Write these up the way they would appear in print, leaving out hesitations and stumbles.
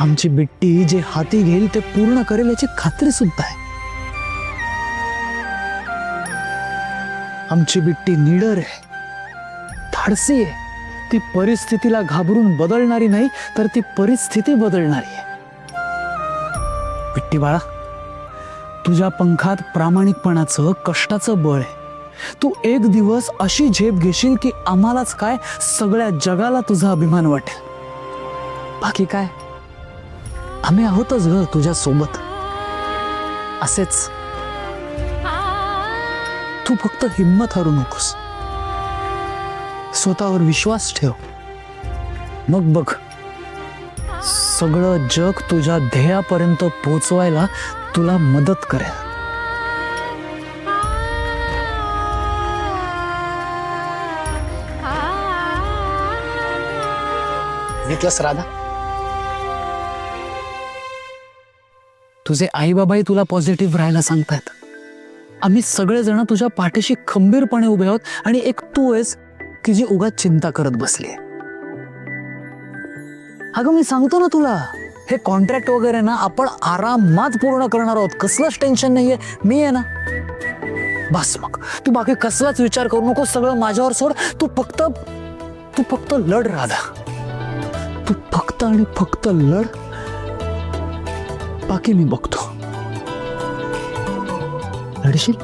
आमची बिट्टी जे हाती घेईल ते पूर्ण करेल याची खात्री सुद्धा आहे. आमची बिट्टी निडर आहे, धाडसी आहे. ती परिस्थितीला घाबरून बदलणारी नाही, तर ती परिस्थिती बदलणारी आहे. बिट्टी बाळा, तुझ्या पंखात प्रामाणिकपणाचं, कष्टाचं बळ आहे. तू एक दिवस अशी झेप घेशील की आम्हालाच काय, सगळ्या जगाला तुझा अभिमान वाटेल. बाकी काय, आम्ही आहोतच ग तुझ्या सोबत. असेच तू फक्त हिम्मत हरू नकोस, स्वतःवर विश्वास ठेव. मग बघ, सगळं जग तुझ्या ध्येयापर्यंत पोहोचवायला तुला मदत करेल. घेतलंस राधा? तुझे आई बाबाही तुला पॉझिटिव्ह राहायला सांगतायत. आम्ही सगळेजण तुझ्या पाठीशी खंबीरपणे उभे आहोत आणि एक तू आहेस की जी उगाच चिंता करत बसली. अगं मी सांगतो ना तुला, हे कॉन्ट्रॅक्ट वगैरे ना आपण आरामात पूर्ण करणार आहोत. कसलंच टेन्शन नाहीये, मी आहे ना. बस मग तू बाकी कसलाच विचार करू नको, सगळं माझ्यावर सोड. तू फक्त लढ राधा. तू फक्त आणि फक्त लढ, बाकी मी बघतो. लढशील?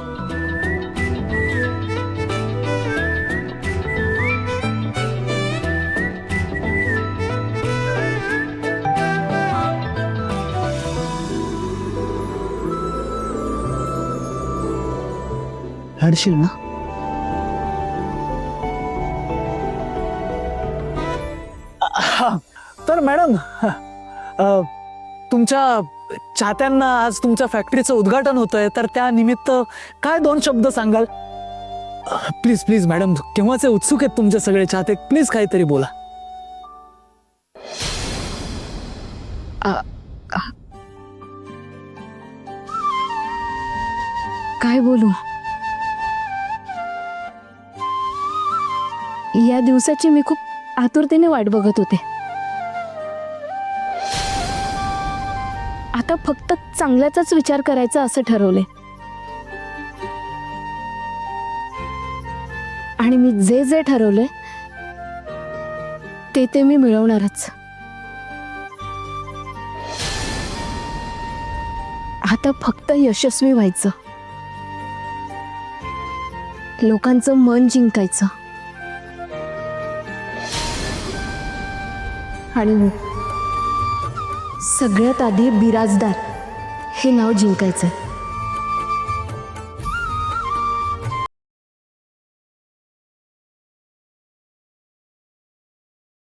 लढशील ना? तर मॅडम, तुमच्या चाहत्यांना आज तुमच्या फॅक्टरीचं उद्घाटन होतंय, तर त्या निमित्त काय 2 शब्द सांगाल? प्लीज प्लीज मॅडम, केव्हाचे उत्सुक आहेत तुमचे सगळे चाहते. प्लीज काहीतरी बोला. काय बोलू? या दिवसाची मी खूप आतुरतेने वाट बघत होते. आता फक्त चांगल्याचाच विचार करायचा असं ठरवले. आणि मी जे जे ठरवले ते मी मिळवणारच. आता फक्त यशस्वी व्हायचं, लोकांचं मन जिंकायचं आणि सगळ्यात आधी बिराजदार हे नाव जिंकायचं.